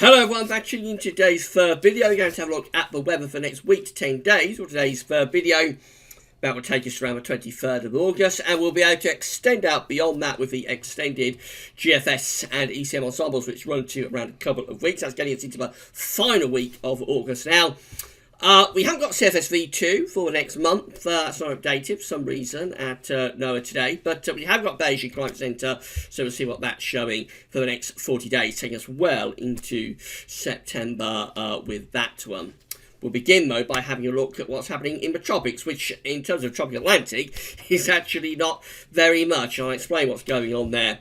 Hello everyone, thanks for tuning in to today's third video. We're going to have a look at the weather for the next week to 10 days, or today's third video. That will take us around the 23rd of August, and we'll be able to extend out beyond that with the extended GFS and ECM ensembles, which run to around a couple of weeks. That's getting us into the final week of August now. We haven't got CFSV2 for the next month. That's not updated for some reason at NOAA today. But we have got Beijing Climate Centre, so we'll see what that's showing for the next 40 days, taking us well into September with that one. We'll begin, though, by having a look at what's happening in the tropics, which, in terms of tropical Atlantic, is actually not very much. I'll explain what's going on there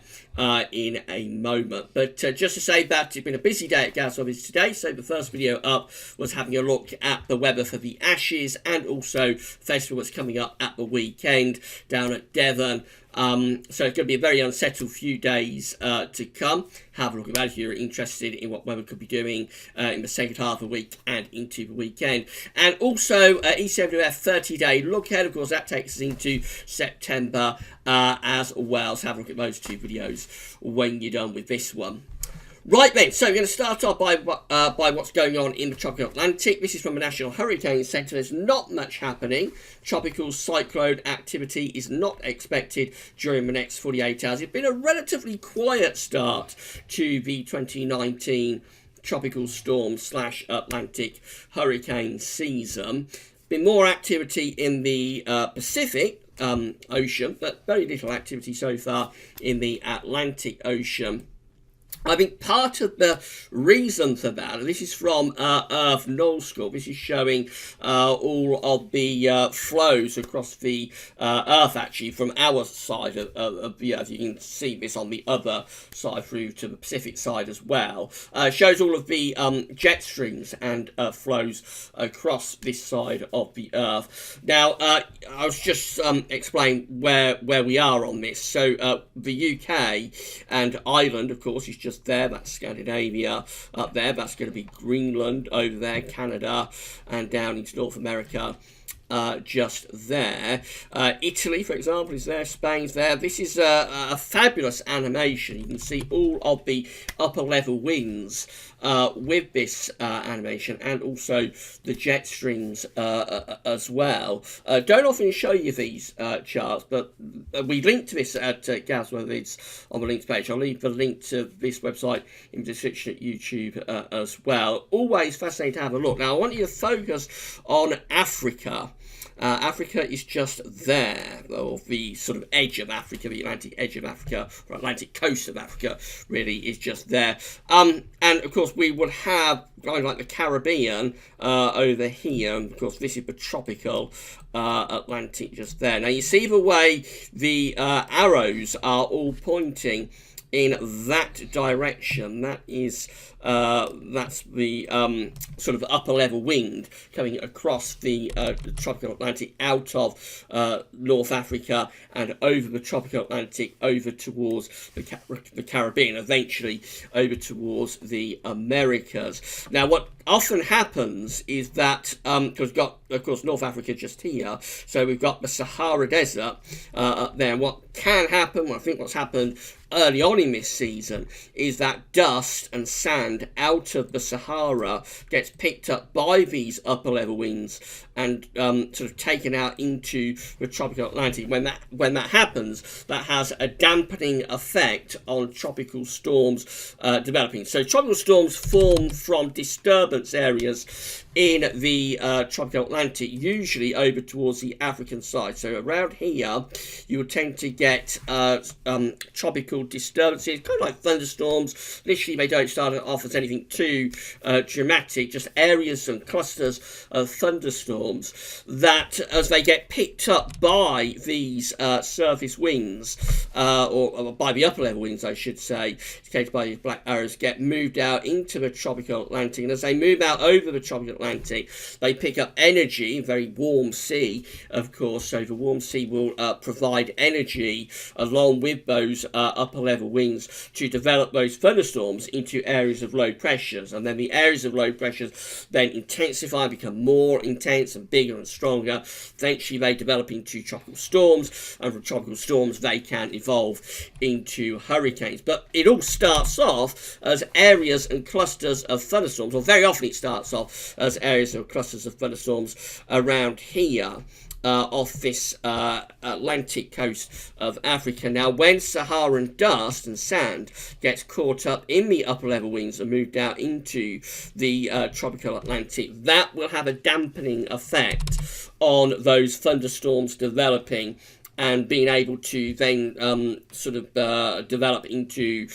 in a moment. But just to say that it's been a busy day at Gazovitz today, so the first video up was having a look at the weather for the Ashes and also the festival that's coming up at the weekend down at Devon. So it's going to be a very unsettled few days to come. Have a look at that if you're interested in what weather could be doing in the second half of the week and into the weekend. And also ECWF 30-day look ahead. Of course, that takes us into September as well. So have a look at those two videos when you're done with this one. Right then, so we're going to start off by what's going on in the tropical Atlantic. This is from the National Hurricane Centre. There's not much happening. Tropical cyclone activity is not expected during the next 48 hours. It's been a relatively quiet start to the 2019 tropical storm / Atlantic hurricane season. Been more activity in the Pacific Ocean, but very little activity so far in the Atlantic Ocean. I think part of the reason for that, and this is from Earth Null School, this is showing all of the flows across the Earth, actually, from our side of the Earth. You can see this on the other side through to the Pacific side as well. Shows all of the jet streams and flows across this side of the Earth. Now, I was just explain where we are on this. So the UK and Ireland, of course, is just there. That's Scandinavia up there. That's going to be Greenland over there, Canada, and down into North America. Just there. Italy, for example, is there. Spain's there. This is a fabulous animation. You can see all of the upper level winds with this animation, and also the jet streams as well. Don't often show you these charts, but we link to this at Gazovitz on the links page. I'll leave the link to this website in the description at YouTube as well. Always fascinating to have a look. Now, I want you to focus on Africa. Africa is just there, or the sort of edge of Africa, the Atlantic edge of Africa, or Atlantic coast of Africa, really is just there. And of course, we would have kind of like the Caribbean over here, and of course, this is the tropical Atlantic just there. Now, you see the way the arrows are all pointing in that direction. That is that's the sort of upper level wind coming across the tropical Atlantic out of North Africa and over the tropical Atlantic over towards the Caribbean, eventually over towards the Americas. Now, what often happens is that because we've got, of course, North Africa just here, so we've got the Sahara Desert up there. And what can happen, well, I think what's happened early on in this season, is that dust and sand out of the Sahara gets picked up by these upper level winds and sort of taken out into the tropical Atlantic. When that happens, that has a dampening effect on tropical storms developing. So tropical storms form from disturbance areas in the tropical Atlantic, usually over towards the African side. So around here, you will tend to get tropical disturbances, kind of like thunderstorms. Literally, they don't start off as anything too dramatic, just areas and clusters of thunderstorms that, as they get picked up by these surface winds, or by the upper level winds, I should say, indicated by these black arrows, get moved out into the tropical Atlantic. And as they move out over the tropical Atlantic, they pick up energy, very warm sea, of course. So the warm sea will provide energy along with those upper level winds to develop those thunderstorms into areas of low pressures, and then the areas of low pressures then intensify, become more intense, intense and bigger and stronger. Eventually they develop into tropical storms, and from tropical storms they can evolve into hurricanes. But it all starts off as areas and clusters of thunderstorms, or very often it starts off as areas or clusters of thunderstorms around here. Off this Atlantic coast of Africa. Now, when Saharan dust and sand gets caught up in the upper level winds and moved out into the tropical Atlantic, that will have a dampening effect on those thunderstorms developing and being able to then develop into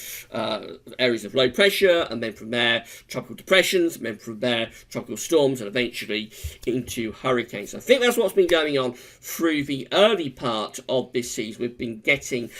areas of low pressure, and then from there tropical depressions, and then from there tropical storms, and eventually into hurricanes. I think that's what's been going on through the early part of this season. We've been getting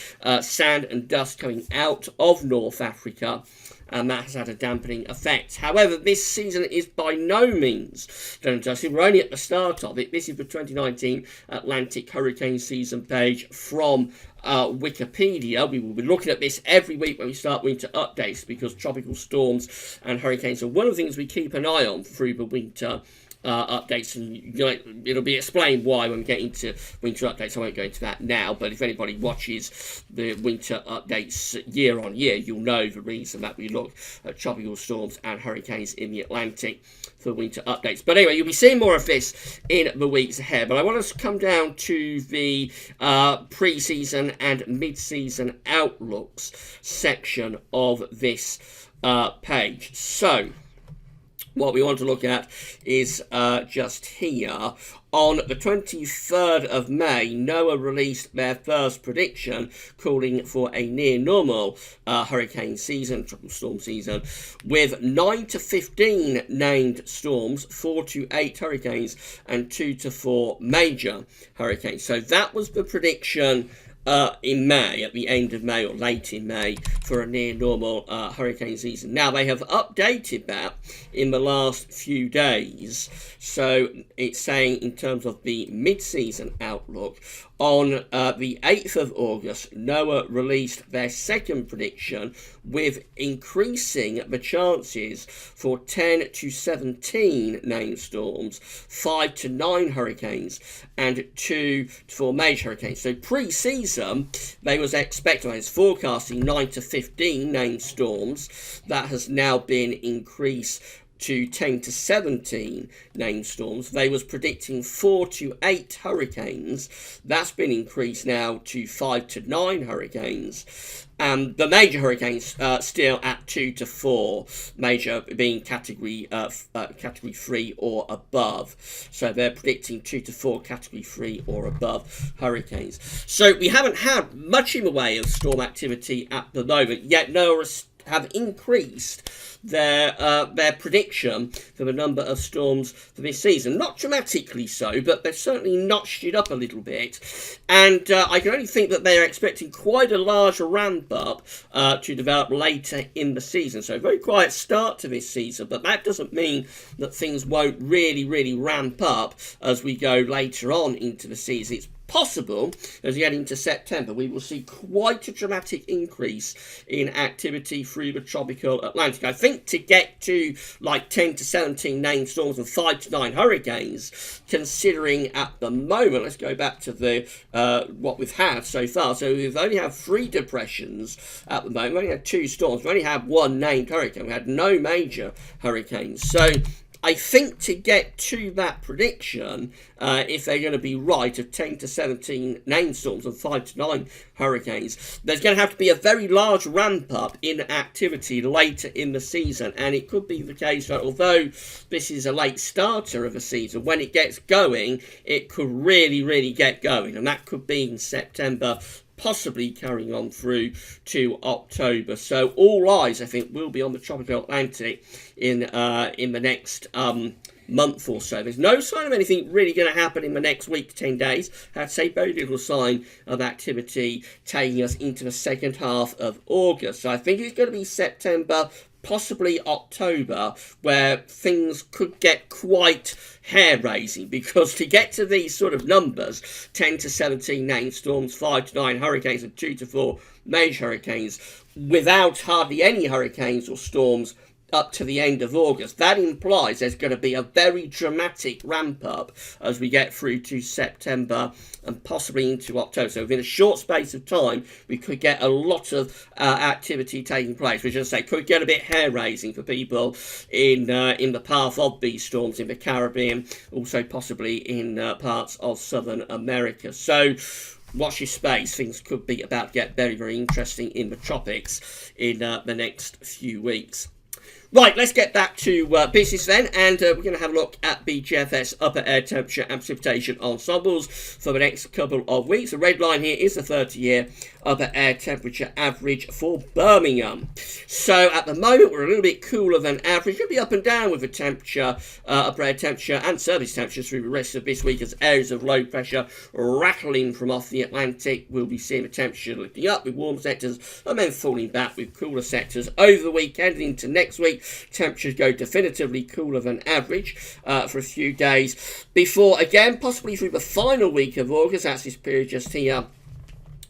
sand and dust coming out of North Africa, and that has had a dampening effect. However, this season is by no means done and dusted. We're only at the start of it. This is the 2019 Atlantic Hurricane Season page from Wikipedia. We will be looking at this every week when we start winter updates, because tropical storms and hurricanes are one of the things we keep an eye on through the winter updates, and it'll be explained why when we get into winter updates. I won't go into that now, but if anybody watches the winter updates year on year, you'll know the reason that we look at tropical storms and hurricanes in the Atlantic for winter updates. But anyway, you'll be seeing more of this in the weeks ahead. But I want us to come down to the pre-season and mid-season outlooks section of this page. So what we want to look at is just here. On the 23rd of May, NOAA released their first prediction, calling for a near-normal hurricane season, tropical storm season, with 9 to 15 named storms, 4 to 8 hurricanes, and 2 to 4 major hurricanes. So that was the prediction in May, at the end of May or late in May, for a near-normal hurricane season. Now, they have updated that in the last few days. So it's saying, in terms of the mid-season outlook, on the 8th of August, NOAA released their second prediction, with increasing the chances for 10 to 17 named storms, 5 to 9 hurricanes, and 2 to 4 major hurricanes. So pre-season, they was expecting, they was forecasting 9 to 15 named storms. That has now been increased to 10 to 17 named storms. They was predicting 4 to 8 hurricanes. That's been increased now to 5 to 9 hurricanes. And the major hurricanes still at 2 to 4, major being category 3 or above. So they're predicting 2 to 4 category 3 or above hurricanes. So we haven't had much in the way of storm activity at the moment, yet NOAA have increased their prediction for the number of storms for this season. Not dramatically so, but they've certainly notched it up a little bit. And I can only think that they're expecting quite a large ramp up to develop later in the season. So a very quiet start to this season, but that doesn't mean that things won't really ramp up as we go later on into the season. It's possible, as we get into September, we will see quite a dramatic increase in activity through the tropical Atlantic. I think to get to like 10 to 17 named storms and 5 to 9 hurricanes, considering at the moment, let's go back to the what we've had so far. So we've only had 3 depressions at the moment. We've only had 2 storms. We've only had 1 named hurricane. We had no major hurricanes. So I think to get to that prediction, if they're going to be right, of 10 to 17 named storms and 5 to 9 hurricanes, there's going to have to be a very large ramp up in activity later in the season. And it could be the case that although this is a late starter of a season, when it gets going, it could really get going. And that could be in September, possibly carrying on through to October. So all eyes, I think, will be on the tropical Atlantic in the next month or so. There's no sign of anything really going to happen in the next week to 10 days. I'd say very little sign of activity taking us into the second half of August. So I think it's going to be September, possibly October, where things could get quite hair-raising, because to get to these sort of numbers, 10 to 17 named storms, 5 to 9 hurricanes, and 2 to 4 major hurricanes, without hardly any hurricanes or storms up to the end of August. That implies there's going to be a very dramatic ramp up as we get through to September and possibly into October. So within a short space of time, we could get a lot of activity taking place, which, as I say, could get a bit hair-raising for people in the path of these storms in the Caribbean, also possibly in parts of Southern America. So watch your space. Things could be about to get very, very interesting in the tropics in the next few weeks. Right, let's get back to business then, and we're going to have a look at the GFS upper air temperature and precipitation ensembles for the next couple of weeks. The red line here is the 30-year upper air temperature average for Birmingham. So at the moment, we're a little bit cooler than average. We'll be up and down with the temperature, upper air temperature and surface temperatures through the rest of this week as areas of low pressure rattling from off the Atlantic. We'll be seeing the temperature lifting up with warm sectors and then falling back with cooler sectors over the weekend and into next week. Temperatures go definitively cooler than average for a few days before, again, possibly through the final week of August, that's this period just here,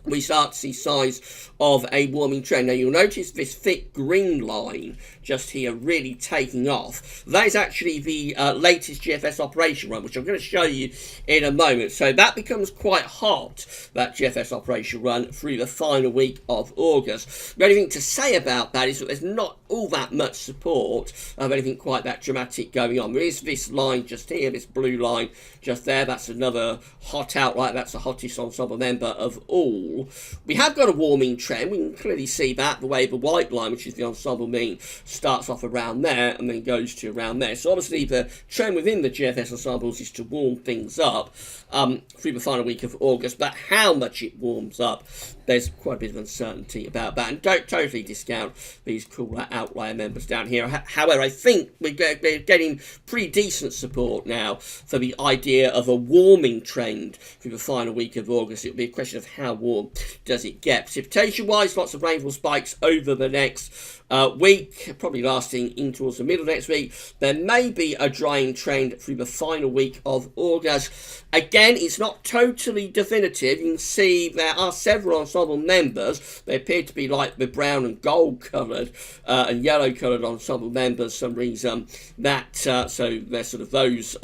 we start to see signs of a warming trend. Now, you'll notice this thick green line just here really taking off. That is actually the latest GFS operation run, which I'm going to show you in a moment. So that becomes quite hot, that GFS operation run, through the final week of August. The only thing to say about that is that there's not all that much support of anything quite that dramatic going on. There is this line just here, this blue line just there. That's another hot outlier. That's the hottest ensemble member of all. We have got a warming trend. We can clearly see that the way the white line, which is the ensemble mean, starts off around there and then goes to around there. So obviously the trend within the GFS ensembles is to warm things up through the final week of August, but how much it warms up, there's quite a bit of uncertainty about that, and don't totally discount these cooler outlier members down here. However, I think we're getting pretty decent support now for the idea of a warming trend through the final week of August. It'll be a question of how warm does it get. Precipitation wise, lots of rainfall spikes over the next week, probably lasting in towards the middle of next week. There may be a drying trend through the final week of August. Again, it's not totally definitive. You can see there are several ensemble members. They appear to be like the brown and gold coloured and yellow coloured ensemble members for some reason. That so they're sort of those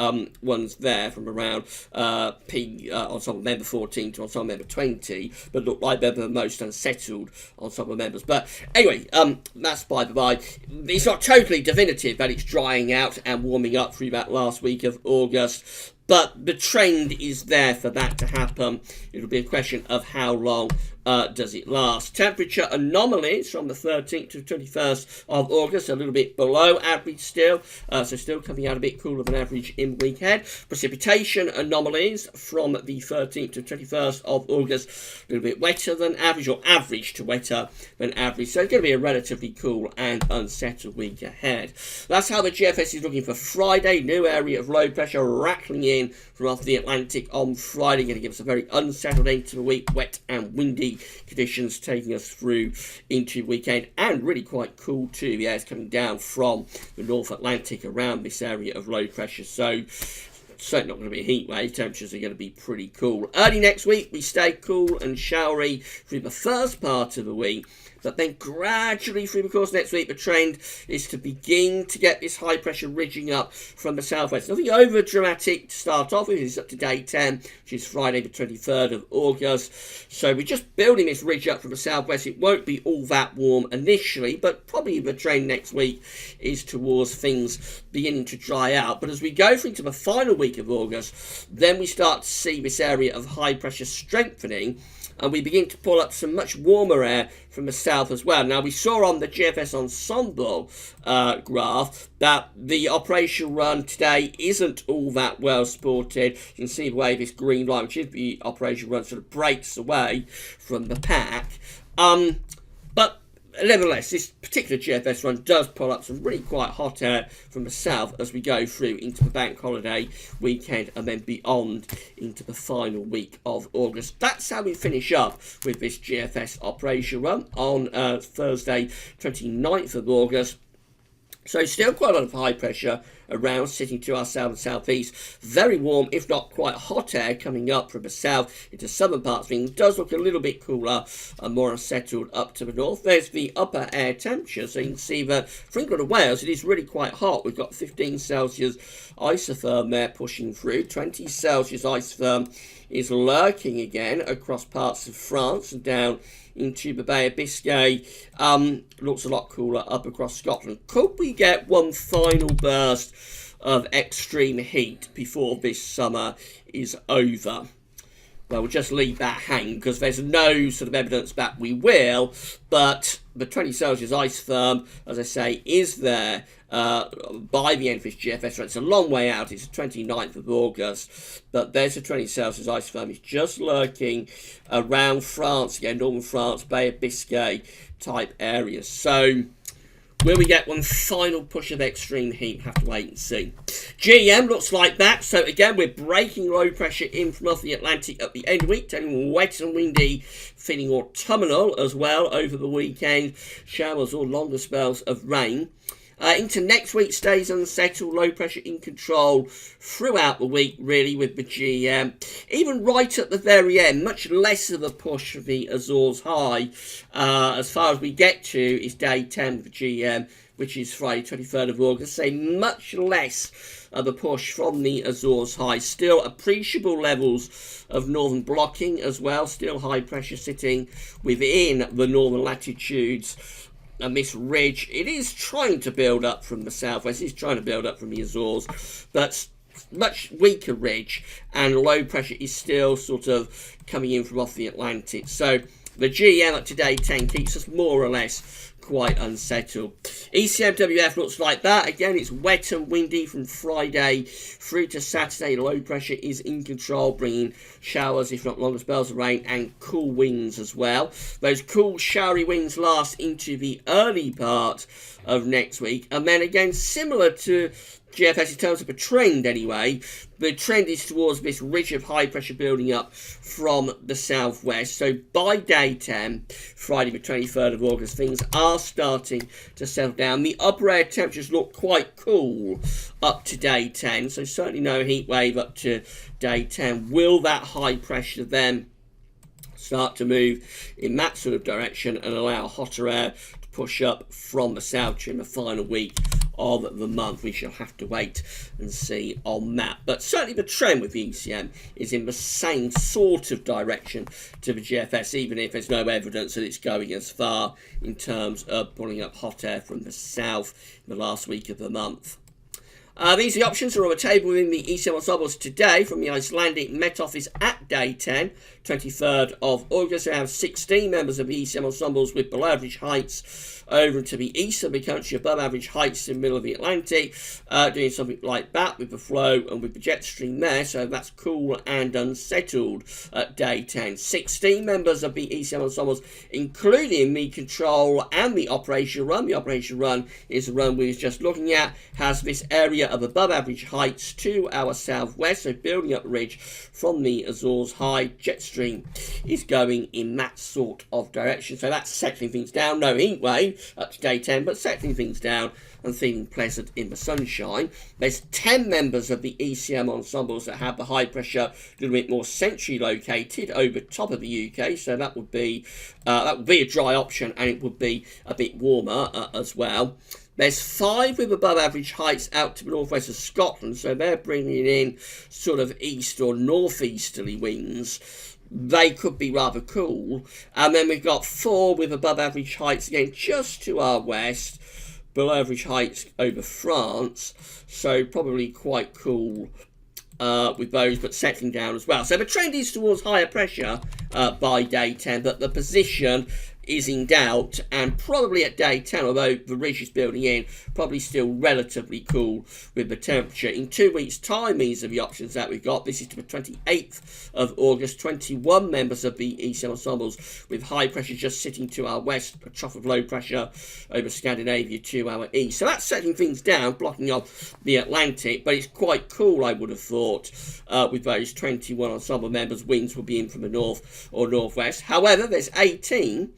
ones there from around ensemble member 14 to ensemble member 20, but look like they're the most unsettled ensemble members. But anyway, that's by the by. It's not totally definitive, but it's drying out and warming up through that last week of August. But the trend is there for that to happen. It'll be a question of how long does it last. Temperature anomalies from the 13th to 21st of August, a little bit below average still, so still coming out a bit cooler than average in the week ahead. Precipitation anomalies from the 13th to 21st of August, a little bit wetter than average, or average to wetter than average. So it's going to be a relatively cool and unsettled week ahead. That's how the GFS is looking for Friday. New area of low pressure rattling in from off the Atlantic on Friday, going to give us a very unsettled end to the week, wet and windy conditions taking us through into weekend, and really quite cool too. The air's coming down from the North Atlantic around this area of low pressure, so certainly not going to be a heat wave. Temperatures are going to be pretty cool. Early next week we stay cool and showery through the first part of the week, but then gradually through the course of next week, the trend is to begin to get this high pressure ridging up from the southwest. Nothing over dramatic to start off with. It's up to day 10, which is Friday the 23rd of August. So we're just building this ridge up from the southwest. It won't be all that warm initially, but probably the trend next week is towards things beginning to dry out. But as we go through to the final week of August, then we start to see this area of high pressure strengthening, and we begin to pull up some much warmer air from the south as well. Now, we saw on the GFS ensemble graph that the operational run today isn't all that well supported. You can see the way this green line, which is the operational run, sort of breaks away from the pack. But nevertheless, this particular GFS run does pull up some really quite hot air from the south as we go through into the bank holiday weekend and then beyond into the final week of August. That's how we finish up with this GFS operation run on Thursday 29th of August. So still quite a lot of high pressure around, sitting to our south and southeast. Very warm, if not quite hot air coming up from the south into southern parts of England. Does look a little bit cooler and more unsettled up to the north. There's the upper air temperature, so you can see that for England and Wales it is really quite hot. We've got 15 Celsius isotherm there pushing through. 20 Celsius isotherm is lurking again across parts of France and down into the Bay of Biscay. Looks a lot cooler up across Scotland. Could we get one final burst of extreme heat before this summer is over? Well, we'll just leave that hang because there's no sort of evidence that we will, but the 20 Celsius isotherm, as I say, is there by the end of this GFS. It's a long way out. It's the 29th of August, but there's a 20 Celsius isotherm. It's just lurking around France again, northern France, Bay of Biscay type areas. So will we get one final push of extreme heat? Have to wait and see. GEM looks like that. So again, we're breaking low pressure in from off the Atlantic at the end of the week, turning wet and windy, feeling autumnal as well over the weekend. Showers or longer spells of rain. Into next week stays unsettled, low pressure in control throughout the week, really, with the GEM. Even right at the very end, much less of a push for the Azores high. As far as we get to is day 10 of the GEM, which is Friday, 23rd of August. So much less of a push from the Azores high. Still appreciable levels of northern blocking as well. Still high pressure sitting within the northern latitudes. And this ridge, it is trying to build up from the southwest, it's trying to build up from the Azores, but much weaker ridge, and low pressure is still sort of coming in from off the Atlantic. So the GEM at today 10 keeps us more or less quite unsettled. ECMWF looks like that. Again, it's wet and windy from Friday through to Saturday. Low pressure is in control, bringing showers, if not longer spells of rain, and cool winds as well. Those cool, showery winds last into the early part of next week. And then again, similar to GFS in terms of a trend anyway, the trend is towards this ridge of high pressure building up from the southwest. So by day 10, Friday the 23rd of August, things are starting to settle down. The upper air temperatures look quite cool up to day 10, so certainly no heat wave up to day 10. Will that high pressure then start to move in that sort of direction and allow hotter air to push up from the south during the final week of the month? We shall have to wait and see on that. But certainly the trend with the ECM is in the same sort of direction to the GFS, even if there's no evidence that it's going as far in terms of pulling up hot air from the south in the last week of the month. These are the options that are on the table within the ECM ensembles today from the Icelandic Met Office at day 10, 23rd of August. We have 16 members of the ECM ensembles with below average heights over to the east of the country, above average heights in the middle of the Atlantic, doing something like that with the flow and with the jet stream there. So that's cool and unsettled at day 10. 16 members of the ECM ensembles, including the control and the operation run. The operation run is the run we were just looking at, has this area of above average heights to our southwest, so building up the ridge from the Azores high. Jet stream is going in that sort of direction, so that's settling things down. No heat wave up to day 10, but settling things down and feeling pleasant in the sunshine. There's 10 members of the ECM ensembles that have the high pressure a little bit more centrally located over top of the UK, so that would be a dry option, and it would be a bit warmer as well. There's 5 with above average heights out to the northwest of Scotland, so they're bringing in sort of east or northeasterly winds. They could be rather cool. And then we've got 4 with above average heights again just to our west, below average heights over France, so probably quite cool with those, but settling down as well. So the trend is towards higher pressure by day 10, but the position is in doubt, and probably at day 10, although the ridge is building in, probably still relatively cool with the temperature. In 2 weeks' time, these are the options that we've got. This is to the 28th of August. 21 members of the ECM ensembles with high pressure just sitting to our west, a trough of low pressure over Scandinavia to our east. So that's settling things down, blocking off the Atlantic, but it's quite cool, I would have thought, with those 21 ensemble members. Winds will be in from the north or northwest. However, there's 18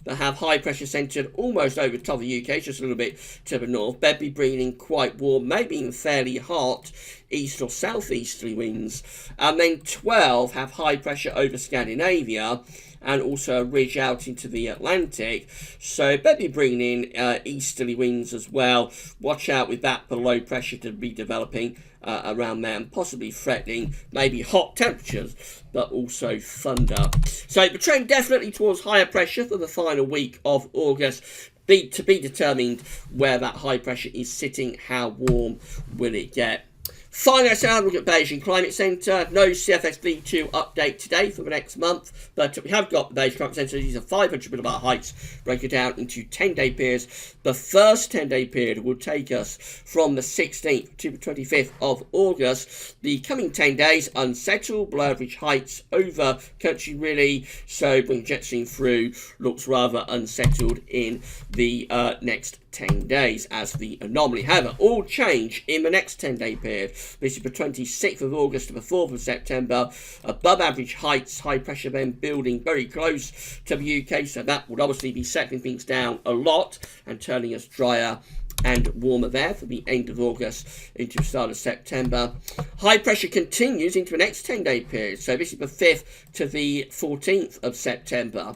that have high pressure centred almost over the top of the UK, just a little bit to the north. They'll be bringing in quite warm, maybe even fairly hot east or southeasterly winds. And then 12 have high pressure over Scandinavia and also a ridge out into the Atlantic. So they'll be bringing in easterly winds as well. Watch out with that below pressure to be developing around there and possibly threatening maybe hot temperatures, but also thunder. So the trend definitely towards higher pressure for the final week of August. To be determined where that high pressure is sitting, how warm will it get. Finally, let's have a look at Beijing Climate Centre. No CFS-V2 update today for the next month, but we have got the Beijing Climate Centre. These are 500 millibar heights, break it down into 10-day periods. The first 10-day period will take us from the 16th to the 25th of August. The coming 10 days, unsettled, below average heights over country really, so bring jet stream through, looks rather unsettled in the next 10 days as the anomaly. However, all change in the next 10-day period. This is the 26th of August to the 4th of September. Above average heights, high pressure then building very close to the UK, so that would obviously be settling things down a lot and turning us drier and warmer there for the end of August into the start of September. High pressure continues into the next 10-day period, so this is the 5th to the 14th of September.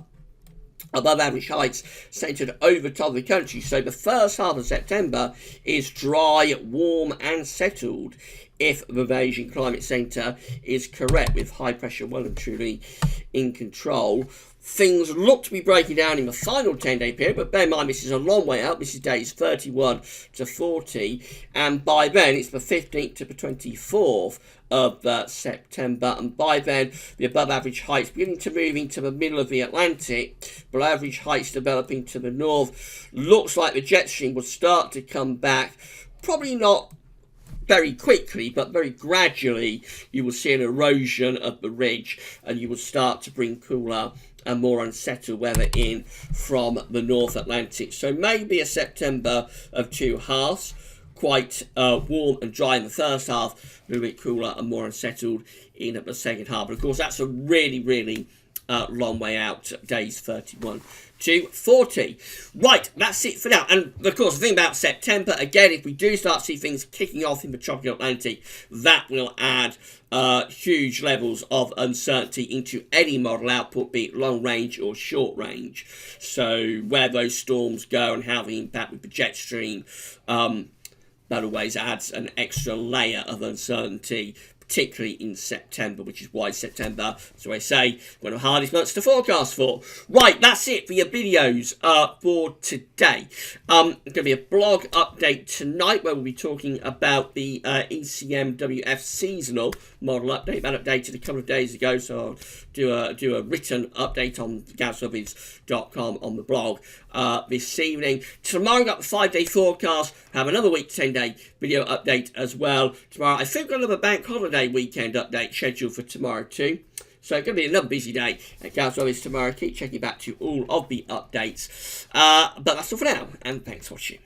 Above average heights centred over top of the country. So the first half of September is dry, warm and settled if the Beijing Climate Centre is correct, with high pressure well and truly in control. Things look to be breaking down in the final 10-day period, but bear in mind this is a long way out. This is days 31 to 40, and by then it's the 15th to the 24th of September, and by then the above average heights beginning to move into the middle of the Atlantic, below average heights developing to the north. Looks like the jet stream will start to come back, probably not very quickly, but very gradually. You will see an erosion of the ridge, and you will start to bring cooler and more unsettled weather in from the North Atlantic. So maybe a September of two halves, quite warm and dry in the first half, a little bit cooler and more unsettled in the second half. But of course, that's a really long way out, days 31 to 40. Right, that's it for now. And of course, the thing about September, again, if we do start to see things kicking off in the tropical Atlantic, that will add huge levels of uncertainty into any model output, be it long range or short range. So where those storms go and how they impact with the jet stream, that always adds an extra layer of uncertainty, particularly in September, which is why September, so I say, one of the hardest months to forecast for. Right, that's it for your videos for today. Going to be a blog update tonight where we'll be talking about the ECMWF seasonal model update. That updated a couple of days ago, so I'll do a written update on GaussWeathers.com on the blog this evening. Tomorrow we've got the 5-day forecast, have another week 10-day video update as well. Tomorrow I think we've got another bank holiday weekend update scheduled for tomorrow too. So it's going to be another busy day at Gauss Weathers tomorrow. Keep checking back to all of the updates. But that's all for now, and thanks for watching.